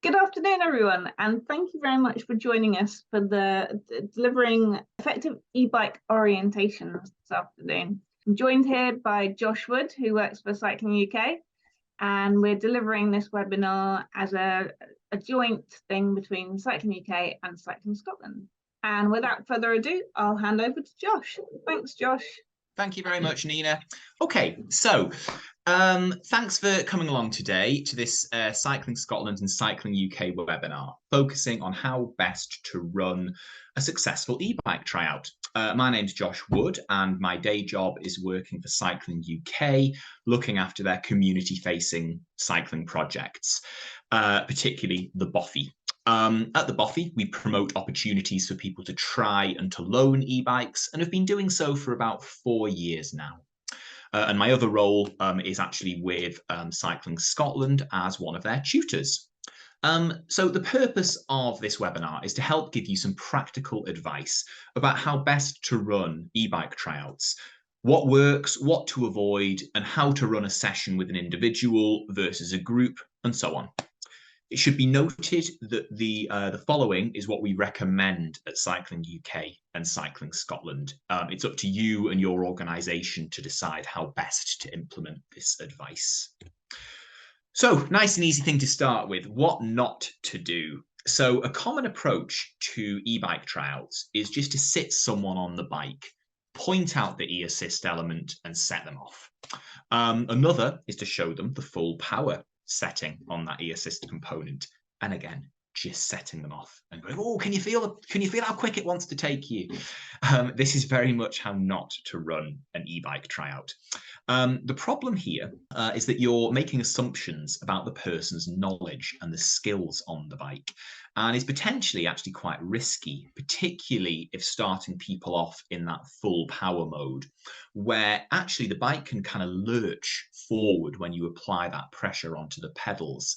Good afternoon, everyone, and thank you very much for joining us for delivering effective e-bike orientation this afternoon. I'm joined here by Josh Wood, who works for Cycling UK, and we're delivering this webinar as a joint thing between Cycling UK and Cycling Scotland. And without further ado, I'll hand over to Josh. Thanks, Josh. Thank you very much, Nina. Okay, so thanks for coming along today to this Cycling Scotland and Cycling UK webinar, focusing on how best to run a successful e-bike tryout. My name's Josh Wood, and my day job is working for Cycling UK, looking after their community-facing cycling projects, particularly the Boffy. At the Boffy, we promote opportunities for people to try and to loan e-bikes, and have been doing so for about 4 years now. And my other role is actually with Cycling Scotland as one of their tutors. So the purpose of this webinar is to help give you some practical advice about how best to run e-bike tryouts, what works, what to avoid, and how to run a session with an individual versus a group, and so on. It should be noted that the following is what we recommend at Cycling UK and Cycling Scotland. It's up to you and your organisation to decide how best to implement this advice. So, nice and easy thing to start with, what not to do. So, a common approach to e-bike tryouts is just to sit someone on the bike, point out the e-assist element and set them off. Another is to show them the full power setting on that e-assist component, and again just setting them off and going, oh, can you feel how quick it wants to take you? This is very much how not to run an e-bike tryout. The problem here is that you're making assumptions about the person's knowledge and the skills on the bike, and is potentially actually quite risky, particularly if starting people off in that full power mode, where actually the bike can kind of lurch forward when you apply that pressure onto the pedals.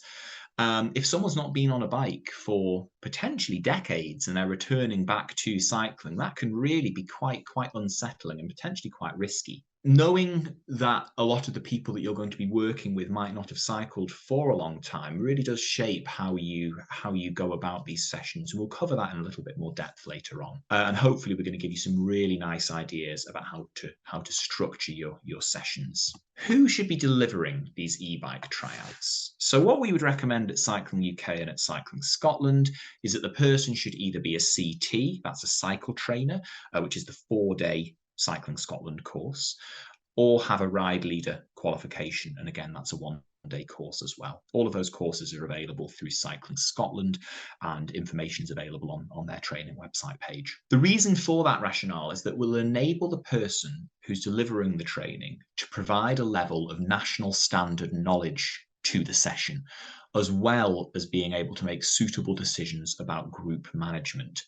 If someone's not been on a bike for potentially decades and they're returning back to cycling, that can really be quite unsettling and potentially quite risky. Knowing that a lot of the people that you're going to be working with might not have cycled for a long time really does shape how you go about these sessions. And we'll cover that in a little bit more depth later on. And hopefully we're going to give you some really nice ideas about how to structure your sessions. Who should be delivering these e-bike tryouts? So what we would recommend at Cycling UK and at Cycling Scotland is that the person should either be a CT, that's a cycle trainer, which is the 4-day Cycling Scotland course, or have a ride leader qualification, and again that's a 1-day course as well. All of those courses are available through Cycling Scotland, and information is available on their training website page. The reason for that rationale is that we'll enable the person who's delivering the training to provide a level of national standard knowledge to the session, as well as being able to make suitable decisions about group management.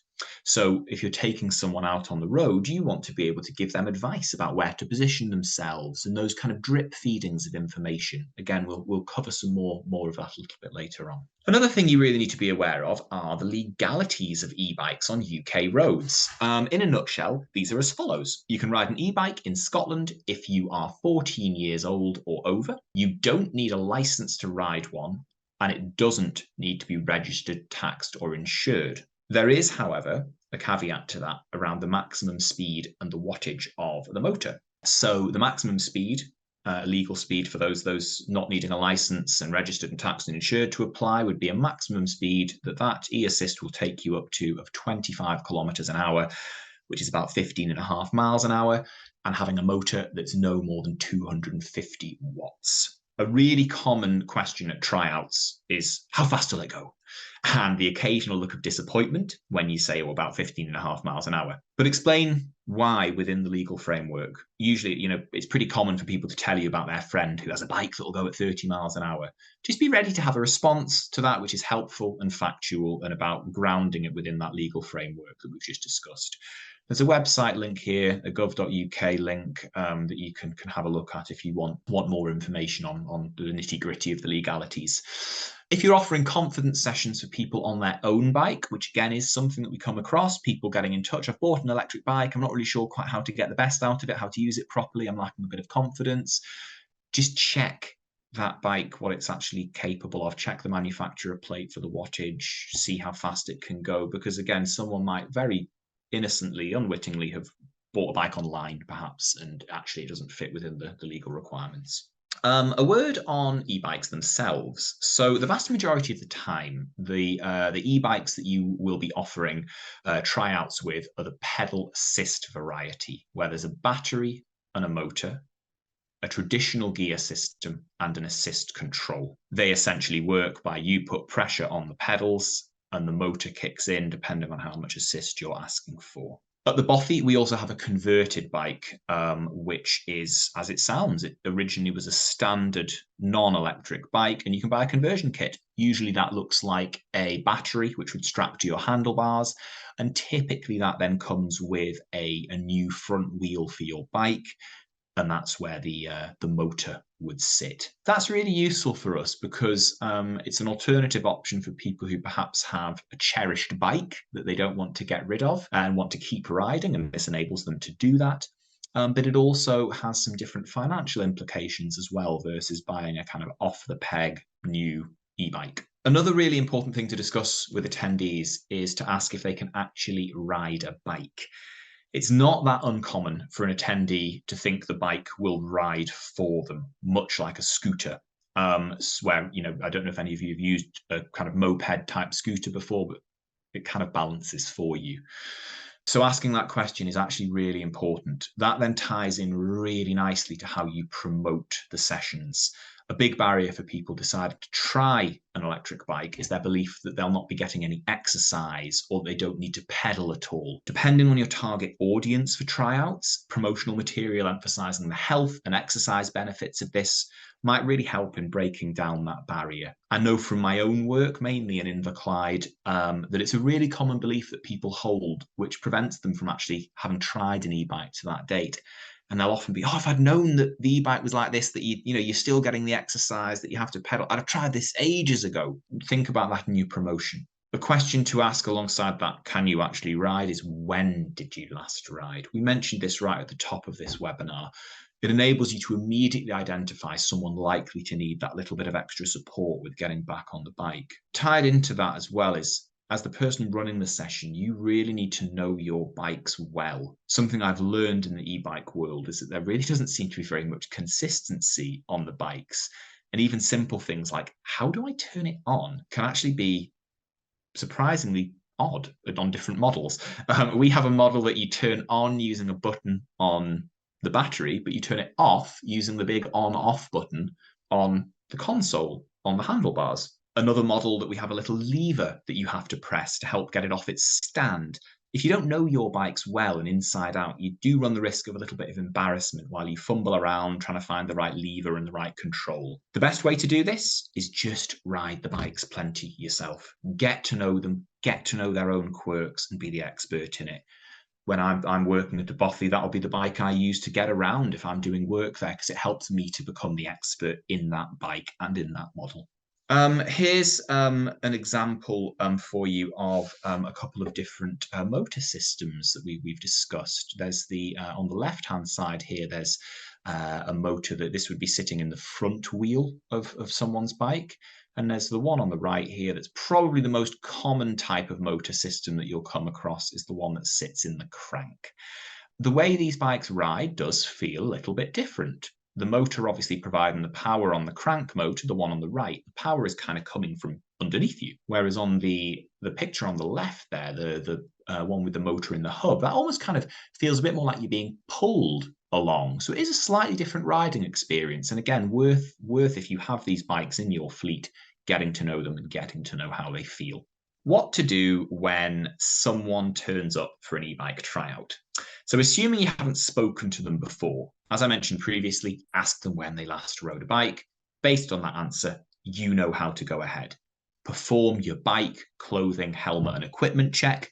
So if you're taking someone out on the road, you want to be able to give them advice about where to position themselves and those kind of drip feedings of information. Again, we'll cover some more of that a little bit later on. Another thing you really need to be aware of are the legalities of e-bikes on UK roads. In a nutshell, these are as follows. You can ride an e-bike in Scotland if you are 14 years old or over. You don't need a licence to ride one, and it doesn't need to be registered, taxed or insured. There is, however, a caveat to that around the maximum speed and the wattage of the motor. So the maximum speed, legal speed for those not needing a license and registered and taxed and insured to apply, would be a maximum speed that e-assist will take you up to of 25 kilometers an hour, which is about 15.5 miles an hour, and having a motor that's no more than 250 watts. A really common question at tryouts is, how fast will it go? And the occasional look of disappointment when you say, well, about 15.5 miles an hour. But explain why within the legal framework. Usually, it's pretty common for people to tell you about their friend who has a bike that will go at 30 miles an hour. Just be ready to have a response to that, which is helpful and factual and about grounding it within that legal framework that we've just discussed. There's a website link here, a gov.uk link that you can have a look at if you want more information on the nitty-gritty of the legalities. If you're offering confidence sessions for people on their own bike, which again is something that we come across, people getting in touch, I've bought an electric bike, I'm not really sure quite how to get the best out of it, how to use it properly, I'm lacking a bit of confidence. Just check that bike, what it's actually capable of, check the manufacturer plate for the wattage, see how fast it can go. Because again, someone might very innocently, unwittingly have bought a bike online perhaps, and actually it doesn't fit within the legal requirements. A word on e-bikes themselves. So the vast majority of the time, the e-bikes that you will be offering tryouts with are the pedal assist variety, where there's a battery and a motor, a traditional gear system, and an assist control. They essentially work by you put pressure on the pedals and the motor kicks in depending on how much assist you're asking for. At the Bothy, we also have a converted bike, which is, as it sounds, it originally was a standard non-electric bike, and you can buy a conversion kit. Usually that looks like a battery, which would strap to your handlebars, and typically that then comes with a new front wheel for your bike, and that's where the motor would sit. That's really useful for us because it's an alternative option for people who perhaps have a cherished bike that they don't want to get rid of and want to keep riding, and this enables them to do that. But it also has some different financial implications as well versus buying a kind of off-the-peg new e-bike. Another really important thing to discuss with attendees is to ask if they can actually ride a bike. It's not that uncommon for an attendee to think the bike will ride for them, much like a scooter. Where, I don't know if any of you have used a kind of moped type scooter before, but it kind of balances for you. So asking that question is actually really important. That then ties in really nicely to how you promote the sessions. A big barrier for people deciding to try an electric bike is their belief that they'll not be getting any exercise or they don't need to pedal at all. Depending on your target audience for tryouts, promotional material emphasizing the health and exercise benefits of this might really help in breaking down that barrier. I know from my own work, mainly in Inverclyde, that it's a really common belief that people hold, which prevents them from actually having tried an e-bike to that date. And they'll often be, if I'd known that the e-bike was like this, that you're still getting the exercise, that you have to pedal, I'd have tried this ages ago. Think about that in your promotion. The question to ask alongside that, can you actually ride, is when did you last ride? We mentioned this right at the top of this webinar. It enables you to immediately identify someone likely to need that little bit of extra support with getting back on the bike. Tied into that as well is, as the person running the session, you really need to know your bikes well. Something I've learned in the e-bike world is that there really doesn't seem to be very much consistency on the bikes. And even simple things like, how do I turn it on, can actually be surprisingly odd on different models. We have a model that you turn on using a button on the battery, but you turn it off using the big on-off button on the console, on the handlebars. Another model that we have a little lever that you have to press to help get it off its stand. If you don't know your bikes well and inside out, you do run the risk of a little bit of embarrassment while you fumble around trying to find the right lever and the right control. The best way to do this is just ride the bikes plenty yourself. Get to know them, get to know their own quirks, and be the expert in it. When I'm working at the Bothy, that'll be the bike I use to get around if I'm doing work there, because it helps me to become the expert in that bike and in that model. Here's an example for you of a couple of different motor systems that we've discussed. There's the on the left-hand side here, there's a motor that this would be sitting in the front wheel of someone's bike. And there's the one on the right here that's probably the most common type of motor system that you'll come across, is the one that sits in the crank. The way these bikes ride does feel a little bit different. The motor obviously providing the power on the crank motor, the one on the right, the power is kind of coming from underneath you. Whereas on the picture on the left there, the one with the motor in the hub, that almost kind of feels a bit more like you're being pulled along. So it is a slightly different riding experience. And again, worth if you have these bikes in your fleet, getting to know them and getting to know how they feel. What to do when someone turns up for an e-bike tryout. So assuming you haven't spoken to them before, as I mentioned previously, ask them when they last rode a bike. Based on that answer, you know how to go ahead. Perform your bike, clothing, helmet and equipment check.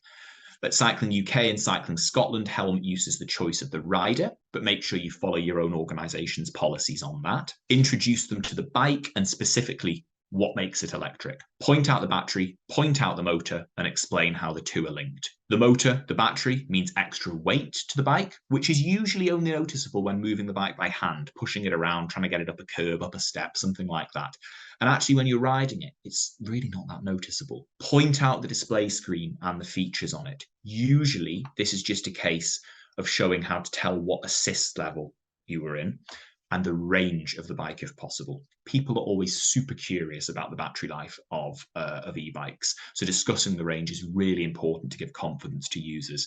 At Cycling UK and Cycling Scotland, helmet use is the choice of the rider, but make sure you follow your own organisation's policies on that. Introduce them to the bike and specifically what makes it electric. Point out the battery, point out the motor, and explain how the two are linked. The motor, the battery, means extra weight to the bike, which is usually only noticeable when moving the bike by hand, pushing it around, trying to get it up a curb, up a step, something like that. And actually, when you're riding it, it's really not that noticeable. Point out the display screen and the features on it. Usually, this is just a case of showing how to tell what assist level you were in and the range of the bike if possible. People are always super curious about the battery life of e-bikes. So discussing the range is really important to give confidence to users.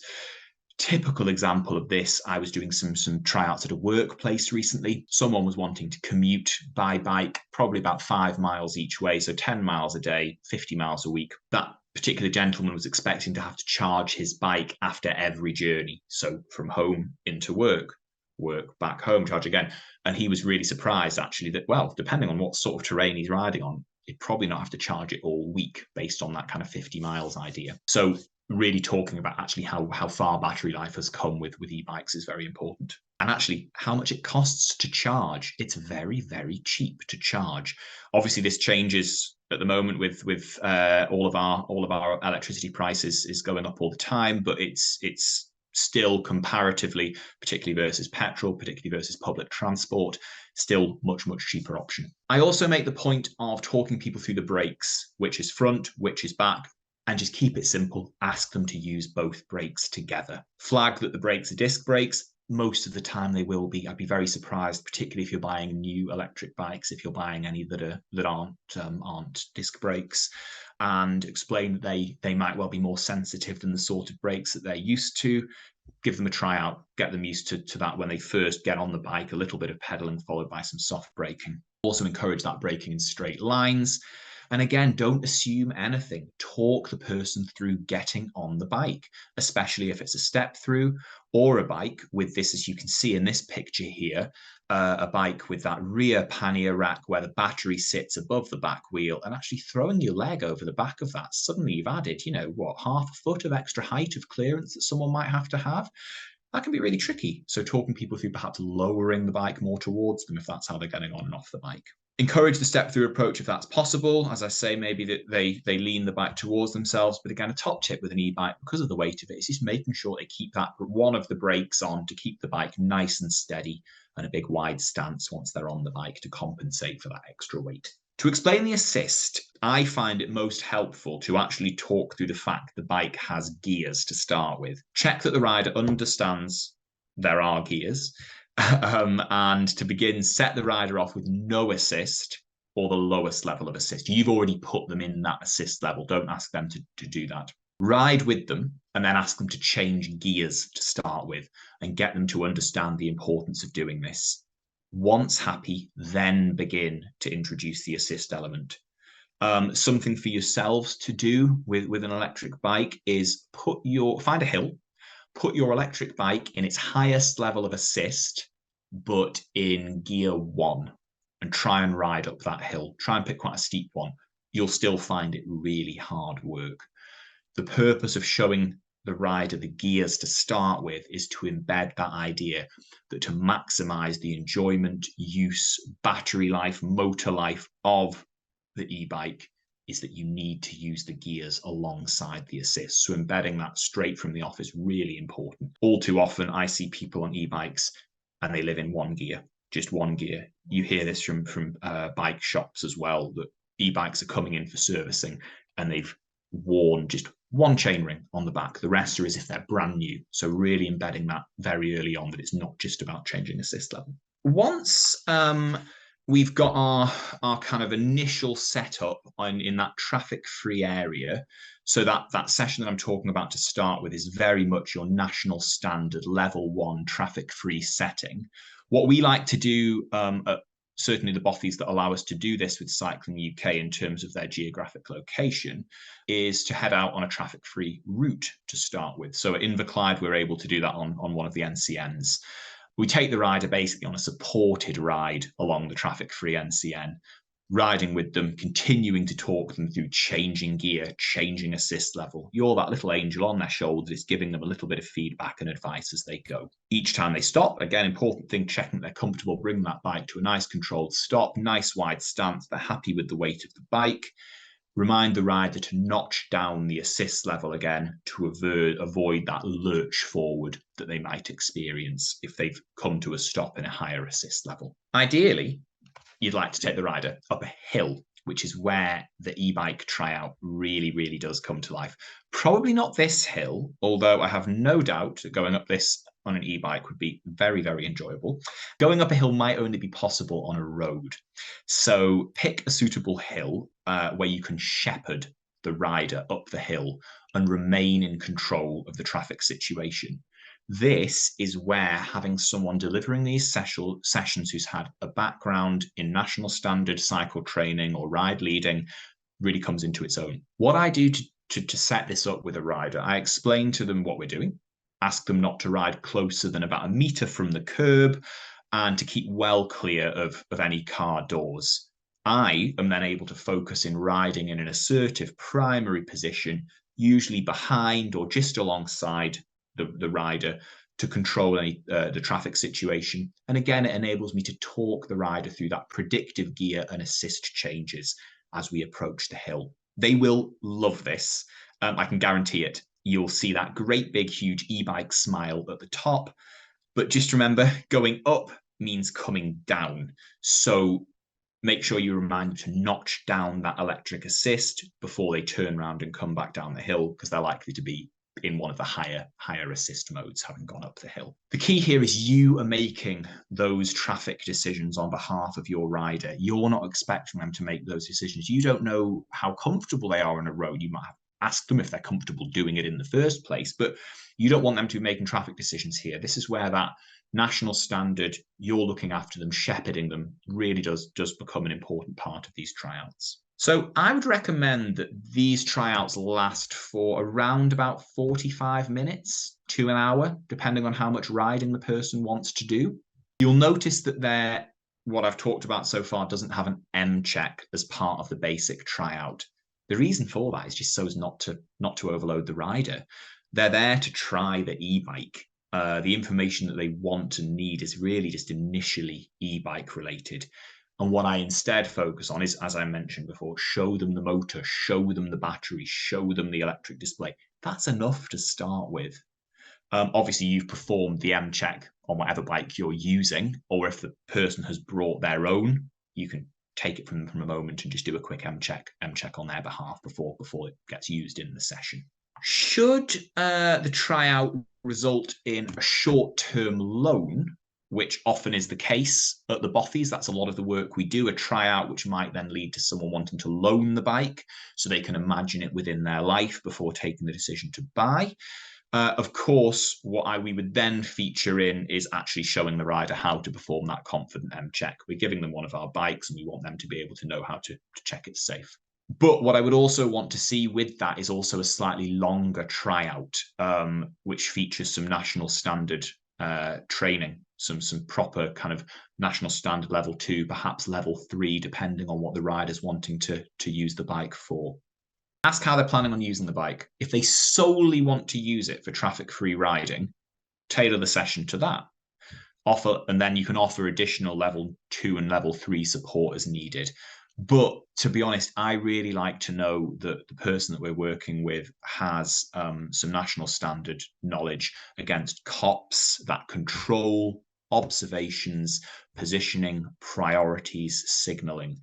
Typical example of this, I was doing some tryouts at a workplace recently. Someone was wanting to commute by bike, probably about 5 miles each way, so 10 miles a day, 50 miles a week. That particular gentleman was expecting to have to charge his bike after every journey. So from home into work back home, charge again. And he was really surprised actually that, well, depending on what sort of terrain he's riding on, he'd probably not have to charge it all week based on that kind of 50 miles idea. So really talking about actually how far battery life has come with e-bikes is very important. And actually how much it costs to charge. It's very, very cheap to charge. Obviously this changes at the moment with all of our electricity prices is going up all the time, but it's still comparatively, particularly versus petrol, particularly versus public transport, still much cheaper option. I also make the point of talking people through the brakes, which is front, which is back, and just keep it simple. Ask them to use both brakes together. Flag that the brakes are disc brakes. Most of the time they will be. I'd be very surprised, particularly if you're buying new electric bikes, if you're buying any that aren't disc brakes, and explain that they might well be more sensitive than the sort of brakes that they're used to. Give them a try out, get them used to that when they first get on the bike, a little bit of pedaling followed by some soft braking. Also encourage that braking in straight lines. And again, don't assume anything. Talk the person through getting on the bike, especially if it's a step through or a bike with this, as you can see in this picture here, a bike with that rear pannier rack where the battery sits above the back wheel, and actually throwing your leg over the back of that. Suddenly you've added, half a foot of extra height of clearance that someone might have to have. That can be really tricky. So talking people through perhaps lowering the bike more towards them if that's how they're getting on and off the bike. Encourage the step-through approach if that's possible. As I say, maybe that they lean the bike towards themselves. But again, a top tip with an e-bike, because of the weight of it, is just making sure they keep that one of the brakes on to keep the bike nice and steady, and a big wide stance once they're on the bike to compensate for that extra weight. To explain the assist, I find it most helpful to actually talk through the fact the bike has gears to start with. Check that the rider understands there are gears. And to begin, set the rider off with no assist or the lowest level of assist. You've already put them in that assist level. Don't ask them to do that. Ride with them and then ask them to change gears to start with and get them to understand the importance of doing this. Once happy, then begin to introduce the assist element. Something for yourselves to do with an electric bike is find a hill, put your electric bike in its highest level of assist, but in gear 1, and try and ride up that hill. Try and pick quite a steep one. You'll still find it really hard work. The purpose of showing the rider the gears to start with is to embed that idea that to maximize the enjoyment, use, battery life, motor life of the e-bike is that you need to use the gears alongside the assist. So embedding that straight from the off is really important. All too often I see people on e-bikes and they live in one gear, just one gear. You hear this from bike shops as well, that e-bikes are coming in for servicing and they've worn just one chainring on the back. The rest are as if they're brand new. So really embedding that very early on, that it's not just about changing assist level. Once we've got our kind of initial setup in that traffic-free area, so that session that I'm talking about to start with is very much your national standard level 1 traffic-free setting. What we like to do certainly the bothies that allow us to do this with Cycling UK in terms of their geographic location, is to head out on a traffic-free route to start with. So at Inverclyde, we're able to do that on one of the NCNs. We take the rider basically on a supported ride along the traffic-free NCN. riding with them, continuing to talk them through changing gear, changing assist level. You're that little angel on their shoulders, giving them a little bit of feedback and advice as they go. Each time they stop, again, important thing, checking that they're comfortable, bringing that bike to a nice controlled stop, nice wide stance, they're happy with the weight of the bike. Remind the rider to notch down the assist level again to avoid that lurch forward that they might experience if they've come to a stop in a higher assist level. Ideally, you'd like to take the rider up a hill, which is where the e-bike tryout really, really does come to life. Probably not this hill, although I have no doubt that going up this on an e-bike would be very, very enjoyable. Going up a hill might only be possible on a road. So pick a suitable hill where you can shepherd the rider up the hill and remain in control of the traffic situation. This is where having someone delivering these sessions who's had a background in national standard cycle training or ride leading really comes into its own. What I do to set this up with a rider, I explain to them what we're doing, ask them not to ride closer than about 1 meter from the curb, and to keep well clear of any car doors. I am then able to focus in riding in an assertive primary position, usually behind or just alongside the rider, to control the traffic situation. And again, it enables me to talk the rider through that predictive gear and assist changes as we approach the hill. They will love this. I can guarantee it. You'll see that great big huge e-bike smile at the top. But just remember, going up means coming down. So make sure you remind them to notch down that electric assist before they turn around and come back down the hill, because they're likely to be in one of the higher assist modes, having gone up the hill. The key here is you are making those traffic decisions on behalf of your rider. You're not expecting them to make those decisions. You don't know how comfortable they are on a road. You might have asked them if they're comfortable doing it in the first place, but you don't want them to be making traffic decisions here. This is where that national standard, you're looking after them, shepherding them, really does become an important part of these tryouts. So I would recommend that these tryouts last for around about 45 minutes to an hour, depending on how much riding the person wants to do. You'll notice that what I've talked about so far doesn't have an M check as part of the basic tryout. The reason for that is just so as not to overload the rider. They're there to try the e-bike. The information that they want and need is really just initially e-bike related. And what I instead focus on is, as I mentioned before, show them the motor, show them the battery, show them the electric display. That's enough to start with. Obviously, you've performed the M check on whatever bike you're using, or if the person has brought their own, you can take it from a moment and just do a quick M check on their behalf before it gets used in the session. Should the tryout result in a short-term loan, which often is the case at the bothies, that's a lot of the work we do, a tryout which might then lead to someone wanting to loan the bike so they can imagine it within their life before taking the decision to buy. Of course, what we would then feature in is actually showing the rider how to perform that confident M check. We're giving them one of our bikes and we want them to be able to know how to check it's safe. But what I would also want to see with that is also a slightly longer tryout, which features some national standard training, some proper kind of national standard level 2, perhaps level 3, depending on what the rider's wanting to use the bike for. Ask how they're planning on using the bike. If they solely want to use it for traffic-free riding, tailor the session to that. And then you can offer additional level 2 and level 3 support as needed. But to be honest, I really like to know that the person that we're working with has some national standard knowledge against COPs, that control, observations, positioning, priorities, signaling.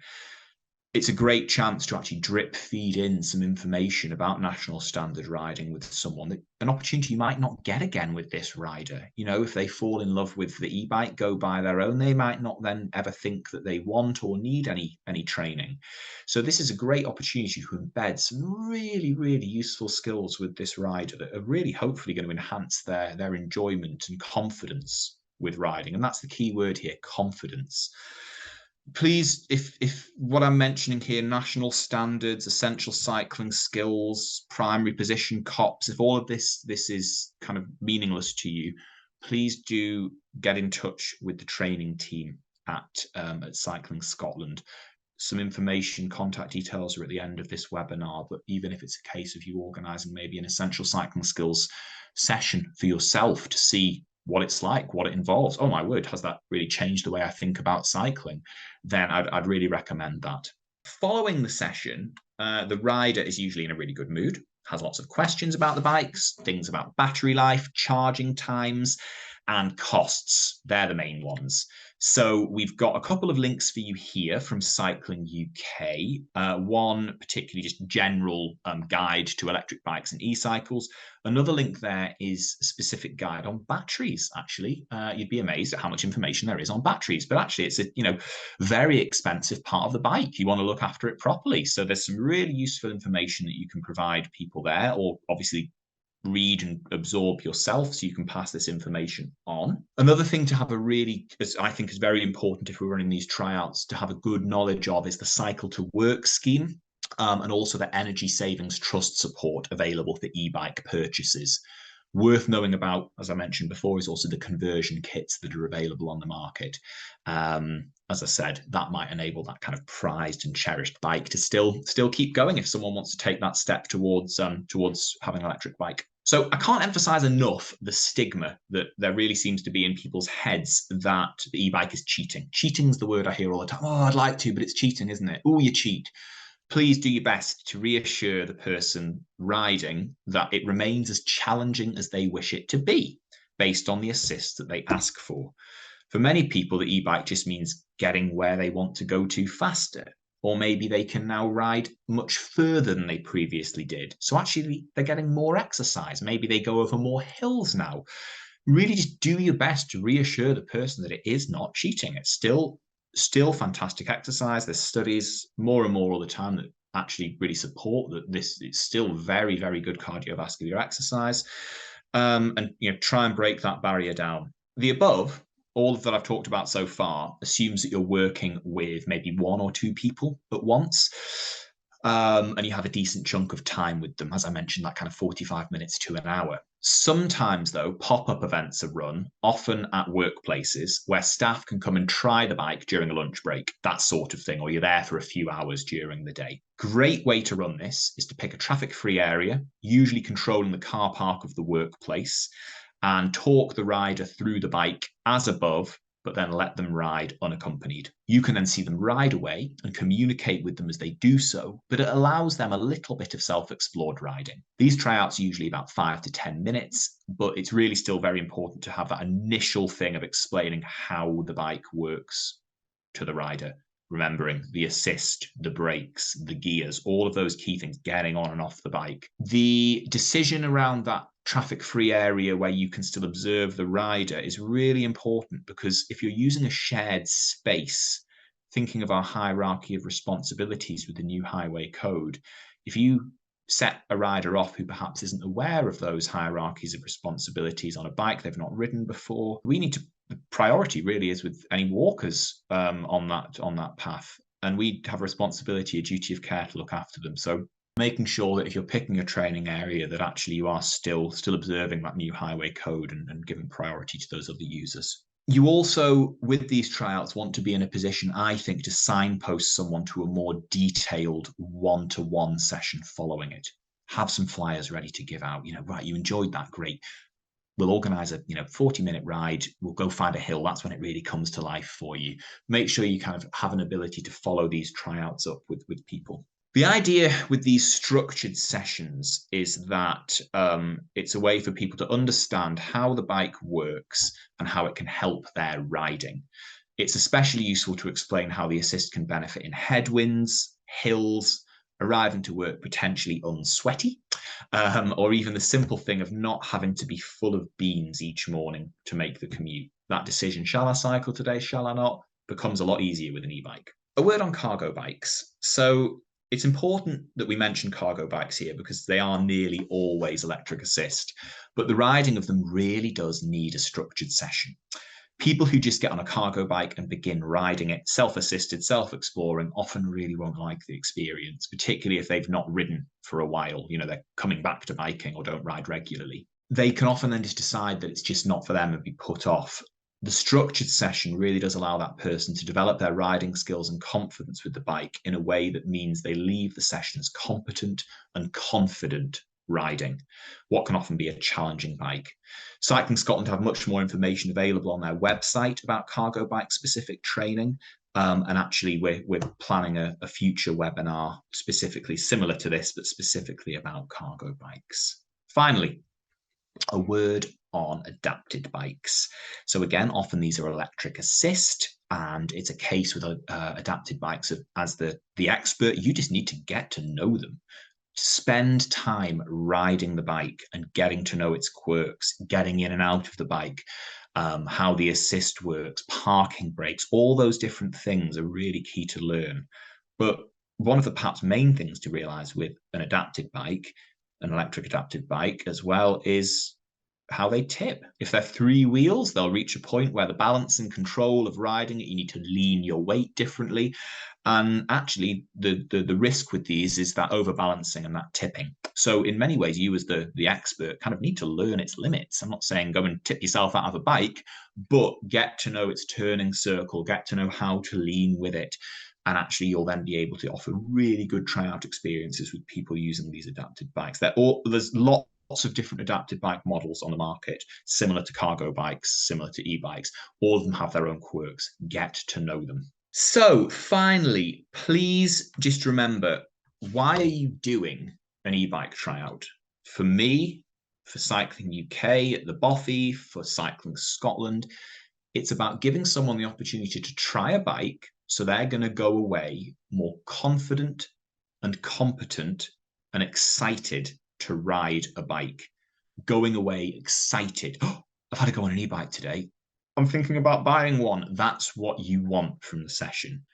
It's a great chance to actually drip feed in some information about national standard riding with someone, an opportunity you might not get again with this rider. You know, if they fall in love with the e-bike, go buy their own, they might not then ever think that they want or need any training. So this is a great opportunity to embed some really, really useful skills with this rider that are really hopefully going to enhance their enjoyment and confidence with riding. And that's the key word here, confidence. Please, if what I'm mentioning here, national standards, essential cycling skills, primary position COPs, if all of this is kind of meaningless to you, please do get in touch with the training team at Cycling Scotland. some information, contact details are at the end of this webinar, but even if it's a case of you organising maybe an essential cycling skills session for yourself to see what it's like, what it involves. Oh my word, has that really changed the way I think about cycling? Then I'd really recommend that. Following the session, the rider is usually in a really good mood, has lots of questions about the bikes, things about battery life, charging times, and costs. They're the main ones. So we've got a couple of links for you here from Cycling UK. One particularly just general guide to electric bikes and e-cycles. Another link there is a specific guide on batteries, actually. You'd be amazed at how much information there is on batteries, but actually it's a very expensive part of the bike. You want to look after it properly. So there's some really useful information that you can provide people there, or obviously read and absorb yourself so you can pass this information on. Another thing to have I think is very important if we're running these tryouts, to have a good knowledge of is the Cycle to Work scheme, and also the energy savings trust support available for e-bike purchases. Worth knowing about, as I mentioned before, is also the conversion kits that are available on the market. As I said, that might enable that kind of prized and cherished bike to still keep going if someone wants to take that step towards having an electric bike. So I can't emphasize enough the stigma that there really seems to be in people's heads that the e-bike is cheating. Cheating is the word I hear all the time. Oh, I'd like to, but it's cheating, isn't it? Oh, you cheat. Please do your best to reassure the person riding that it remains as challenging as they wish it to be, based on the assist that they ask for. For many people, the e-bike just means getting where they want to go to faster, or maybe they can now ride much further than they previously did. So actually, they're getting more exercise. Maybe they go over more hills now. Really just do your best to reassure the person that it is not cheating. It's still fantastic exercise. There's studies more and more all the time that actually really support that this is still very, very good cardiovascular exercise. And try and break that barrier down. The above, all that I've talked about so far, assumes that you're working with maybe one or two people at once. And you have a decent chunk of time with them, as I mentioned, that kind of 45 minutes to an hour. Sometimes, though, pop-up events are run, often at workplaces, where staff can come and try the bike during a lunch break, that sort of thing, or you're there for a few hours during the day. Great way to run this is to pick a traffic-free area, usually controlling the car park of the workplace, and talk the rider through the bike as above, but then let them ride unaccompanied. You can then see them ride away and communicate with them as they do so, but it allows them a little bit of self-explored riding. These tryouts are usually about 5 to 10 minutes, but it's really still very important to have that initial thing of explaining how the bike works to the rider. Remembering the assist, the brakes, the gears, all of those key things, getting on and off the bike. The decision around that traffic-free area where you can still observe the rider is really important, because if you're using a shared space, thinking of our hierarchy of responsibilities with the new highway code, if you set a rider off who perhaps isn't aware of those hierarchies of responsibilities on a bike they've not ridden before, the priority really is with any walkers on that path, and we have a responsibility, a duty of care to look after them. So making sure that if you're picking a training area, that actually you are still observing that new highway code and giving priority to those other users. You also, with these tryouts, want to be in a position, I think, to signpost someone to a more detailed one-to-one session following it. Have some flyers ready to give out. Right, you enjoyed that, great. We'll organize a 40-minute ride. We'll go find a hill. That's when it really comes to life for you. Make sure you kind of have an ability to follow these tryouts up with people. The idea with these structured sessions is that it's a way for people to understand how the bike works and how it can help their riding. It's especially useful to explain how the assist can benefit in headwinds, hills, arriving to work potentially unsweaty, or even the simple thing of not having to be full of beans each morning to make the commute. That decision, shall I cycle today, shall I not, becomes a lot easier with an e-bike. A word on cargo bikes. So it's important that we mention cargo bikes here because they are nearly always electric assist, but the riding of them really does need a structured session. People who just get on a cargo bike and begin riding it, self-assisted, self-exploring, often really won't like the experience, particularly if they've not ridden for a while. They're coming back to biking or don't ride regularly. They can often then just decide that it's just not for them and be put off. the structured session really does allow that person to develop their riding skills and confidence with the bike in a way that means they leave the sessions competent and confident riding what can often be a challenging bike. Cycling Scotland have much more information available on their website about cargo bike specific training. And actually, we're planning a future webinar specifically similar to this, but specifically about cargo bikes. Finally, a word on adapted bikes. So again, often these are electric assist, and it's a case with adapted bikes of, as the expert, you just need to get to know them. Spend time riding the bike and getting to know its quirks, getting in and out of the bike, how the assist works, parking brakes, all those different things are really key to learn. But one of the perhaps main things to realize with an adapted bike, an electric adapted bike as well, is how they tip. If they're three wheels, they'll reach a point where the balance and control of riding it, you need to lean your weight differently. And actually, the risk with these is that overbalancing and that tipping. So in many ways, you as the expert kind of need to learn its limits. I'm not saying go and tip yourself out of a bike, but get to know its turning circle, get to know how to lean with it. And actually, you'll then be able to offer really good tryout experiences with people using these adapted bikes. There's lots of different adapted bike models on the market, similar to cargo bikes, similar to e-bikes. All of them have their own quirks. Get to know them. So finally, please just remember, why are you doing an e-bike tryout? For me, for Cycling UK, the Bothy, for Cycling Scotland, it's about giving someone the opportunity to try a bike, so they're going to go away more confident and competent and excited to ride a bike. Going away excited. Oh, I've had to go on an e-bike today. I'm thinking about buying one. That's what you want from the session.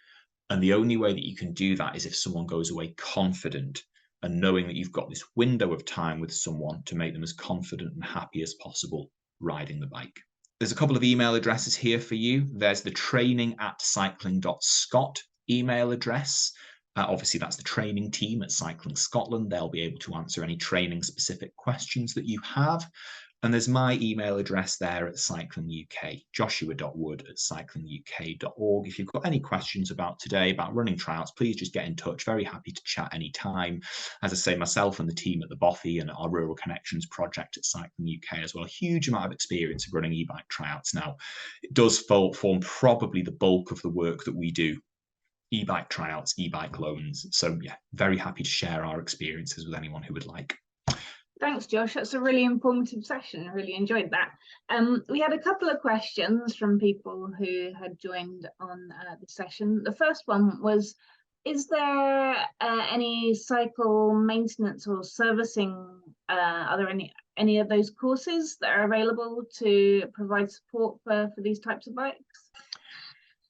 And the only way that you can do that is if someone goes away confident and knowing that you've got this window of time with someone to make them as confident and happy as possible riding the bike. There's a couple of email addresses here for you. There's the training@cycling.scot email address. Obviously, that's the training team at Cycling Scotland. They'll be able to answer any training specific questions that you have. And there's my email address there at Cycling UK, joshua.wood@cyclinguk.org. If you've got any questions about today, about running trials, please just get in touch. Very happy to chat anytime. As I say, myself and the team at the Bothy and our Rural Connections project at Cycling UK as well, a huge amount of experience of running e-bike tryouts now. It does form probably the bulk of the work that we do. E-bike tryouts, e-bike loans. So yeah, very happy to share our experiences with anyone who would like. Thanks, Josh. That's a really informative session. I really enjoyed that. We had a couple of questions from people who had joined on the session. The first one was, is there any cycle maintenance or servicing? Are there any of those courses that are available to provide support for these types of bikes?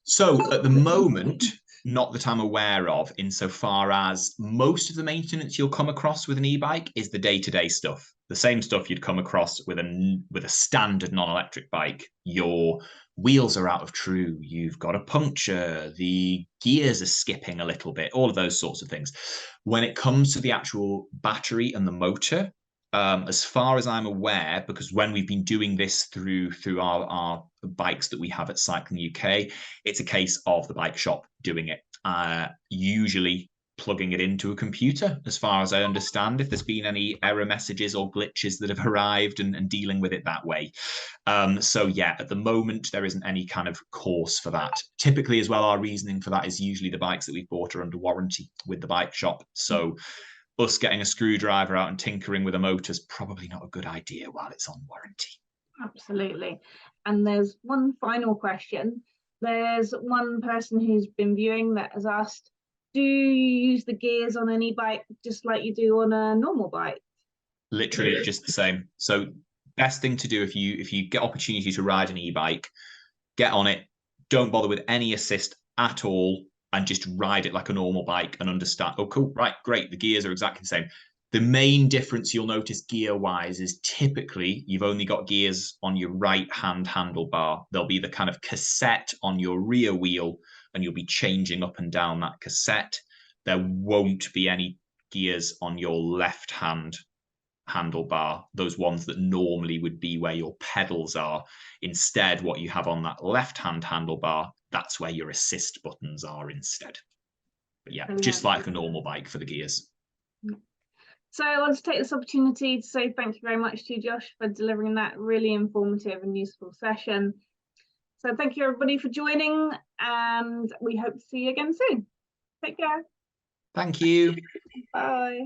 So at the moment, not that I'm aware of, insofar as most of the maintenance you'll come across with an e-bike is the day-to-day stuff. The same stuff you'd come across with a standard non-electric bike. Your wheels are out of true, you've got a puncture, the gears are skipping a little bit, all of those sorts of things. When it comes to the actual battery and the motor, as far as I'm aware, because when we've been doing this through our bikes that we have at Cycling UK, it's a case of the bike shop doing it, usually plugging it into a computer, as far as I understand, if there's been any error messages or glitches that have arrived, and dealing with it that way. So yeah, at the moment, there isn't any kind of course for that. Typically as well, our reasoning for that is usually the bikes that we've bought are under warranty with the bike shop. So us getting a screwdriver out and tinkering with a motor is probably not a good idea while it's on warranty. Absolutely. And there's one final question. There's one person who's been viewing that has asked, do you use the gears on an e-bike just like you do on a normal bike? Literally just the same. So best thing to do if you get opportunity to ride an e-bike, get on it, don't bother with any assist at all, and just ride it like a normal bike and understand, oh, cool, right, great, the gears are exactly the same. The main difference you'll notice gear-wise is typically you've only got gears on your right-hand handlebar. There'll be the kind of cassette on your rear wheel, and you'll be changing up and down that cassette. There won't be any gears on your left-hand handlebar, those ones that normally would be where your pedals are. Instead, what you have on that left-hand handlebar, that's where your assist buttons are instead. But yeah, just like a normal bike for the gears. So I want to take this opportunity to say thank you very much to you, Josh, for delivering that really informative and useful session. So thank you everybody for joining, and we hope to see you again soon. Take care. Thank you. Bye.